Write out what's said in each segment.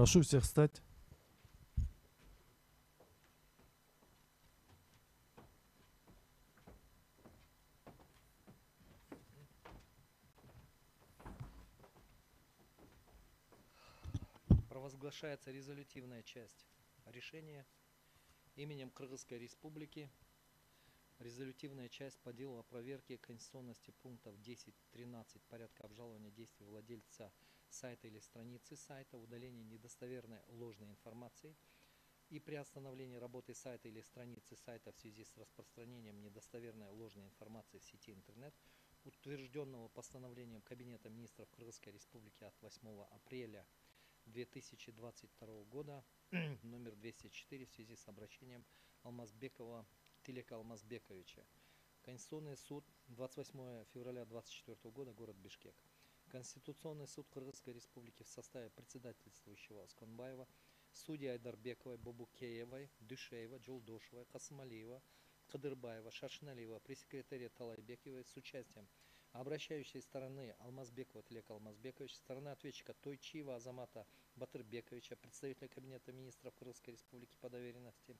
Прошу всех встать. Провозглашается резолютивная часть решения именем Кыргызской Республики. Резолютивная часть по делу о проверке конституционности пунктов 10-13 порядка обжалования действий владельца сайта или страницы сайта, удаления недостоверной ложной информации и приостановления работы сайта или страницы сайта в связи с распространением недостоверной ложной информации в сети интернет, утвержденного постановлением Кабинета министров Кыргызской Республики от 8 апреля 2022 года номер 204 в связи с обращением Алмазбекова Тилека Алмазбековича. Конституционный суд 28 февраля 2024 года, город Бишкек. Конституционный суд Кыргызской Республики в составе председательствующего Асканбаева, судьи Айдарбековой, Бобукеевой, Дюшеева, Джолдошевой, Касымалиева, Кадырбаева, Шашиналиева, пресс-секретаря Талайбековой с участием обращающей стороны Алмазбекова Тилека Алмазбековича, стороны ответчика Тойчиева Азамата Батырбековича, представителя Кабинета министров Кыргызской Республики по доверенности,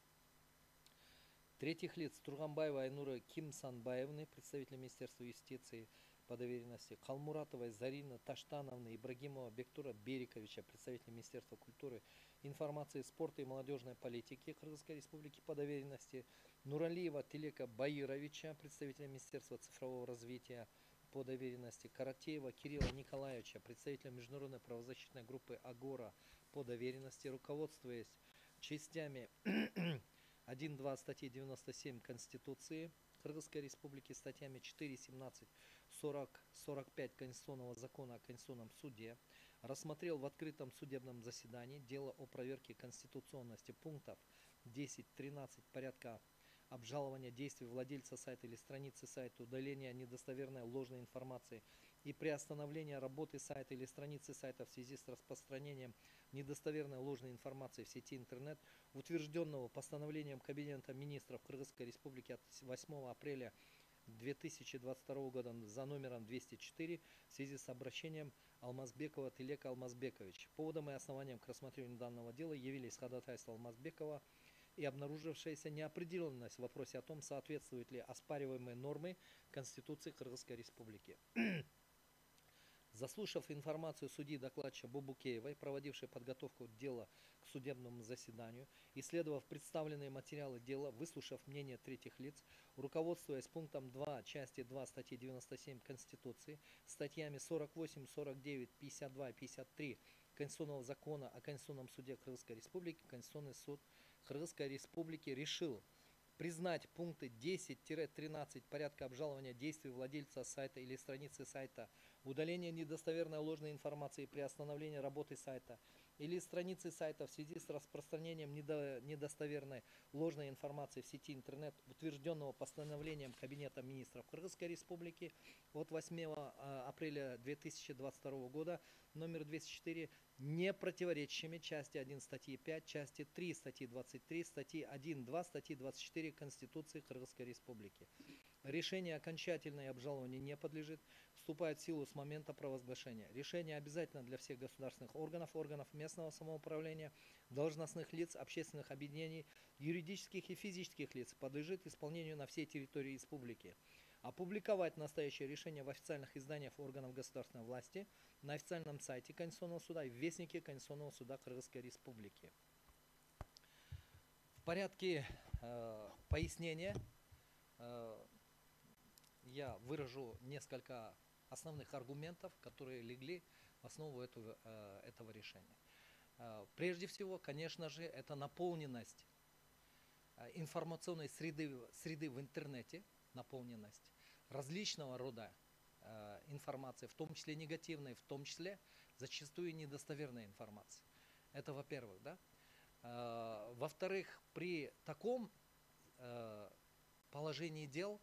третьих лиц Турганбаева Айнура Кимсанбаевны, представителя Министерства юстиции по доверенности, Калмуратовой Зарины Таштановны, Ибрагимова Бектура Бериковича, представителя Министерства культуры, информации, спорта и молодежной политики Кыргызской Республики по доверенности, Нуралиева Тилека Баировича, представителя Министерства цифрового развития по доверенности, Каратеева Кирилла Николаевича, представителя международной правозащитной группы Агора по доверенности, руководствуясь частями 1.2 статьи 97 Конституции Кыргызской Республики, статьями 4, 17, 40, 45 Конституционного закона о Конституционном суде, рассмотрел в открытом судебном заседании дело о проверке конституционности пунктов 10-13 порядка обжалования действий владельца сайта или страницы сайта, удаления недостоверной ложной информации и приостановления работы сайта или страницы сайта в связи с распространением недостоверной ложной информации в сети интернет, утвержденного постановлением Кабинета министров Кыргызской Республики от 8 апреля 2022 года за номером 204 в связи с обращением Алмазбекова Тилека Алмазбековича. Поводом и основанием к рассмотрению данного дела явились ходатайства Алмазбекова и обнаружившаяся неопределенность в вопросе о том, соответствуют ли оспариваемые нормы Конституции Кыргызской Республики. Заслушав информацию судьи докладчика Бобукеевой, проводившей подготовку дела к судебному заседанию, исследовав представленные материалы дела, выслушав мнение третьих лиц, руководствуясь пунктом 2 части 2 статьи 97 Конституции, статьями 48, 49, 52 и 53 Конституционного закона о Конституционном суде Кыргызской Республики, Конституционный суд Кыргызской Республики решил признать пункты 10-13 порядка обжалования действий владельца сайта или страницы сайта, удаление недостоверной ложной информации при остановлении работы сайта или страницы сайта в связи с распространением недостоверной ложной информации в сети интернет, утвержденного постановлением Кабинета министров Кыргызской Республики от 8 апреля 2022 года номер 204, не противоречащими части 1 статьи 5, части 3 статьи 23, статьи 1-2 статьи 24 Конституции Кыргызской Республики. Решение окончательное обжалованию не подлежит, вступает в силу с момента провозглашения. Решение обязательно для всех государственных органов, органов местного самоуправления, должностных лиц, общественных объединений, юридических и физических лиц, подлежит исполнению на всей территории республики. Опубликовать настоящее решение в официальных изданиях органов государственной власти, на официальном сайте Конституционного суда и в Вестнике Конституционного суда Кыргызской Республики. В порядке пояснения я выражу несколько основных аргументов, которые легли в основу этого решения. Прежде всего, конечно же, это наполненность информационной среды в интернете, наполненность различного рода информации, в том числе негативной, в том числе зачастую недостоверной информации. Это во-первых, да. Во-вторых, при таком положении дел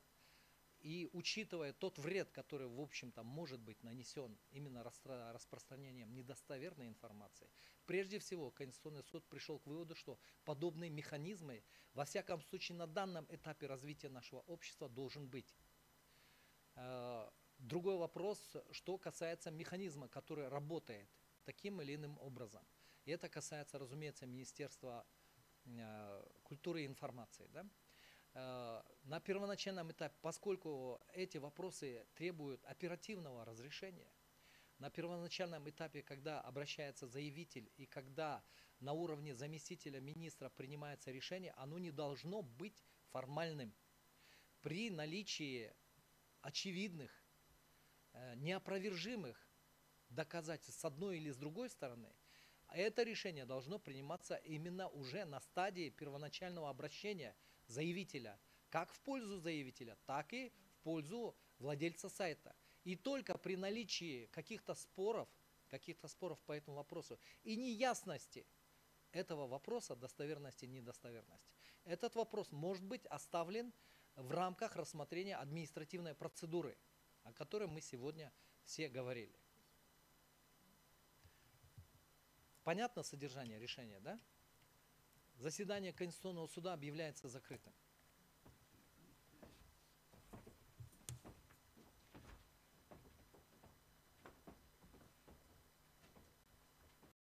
и учитывая тот вред, который, в общем-то, может быть нанесен именно распространением недостоверной информации, прежде всего Конституционный суд пришел к выводу, что подобные механизмы, во всяком случае, на данном этапе развития нашего общества должен быть. Другой вопрос, что касается механизма, который работает таким или иным образом. И это касается, разумеется, Министерства культуры и информации. Да? На первоначальном этапе, поскольку эти вопросы требуют оперативного разрешения, на первоначальном этапе, когда обращается заявитель и когда на уровне заместителя министра принимается решение, оно не должно быть формальным. При наличии очевидных, неопровержимых доказательств с одной или с другой стороны, это решение должно приниматься именно уже на стадии первоначального обращения заявителя, как в пользу заявителя, так и в пользу владельца сайта. И только при наличии каких-то споров по этому вопросу и неясности этого вопроса, достоверности и недостоверности, этот вопрос может быть оставлен в рамках рассмотрения административной процедуры, о которой мы сегодня все говорили. Понятно содержание решения, да? Заседание Конституционного суда объявляется закрытым.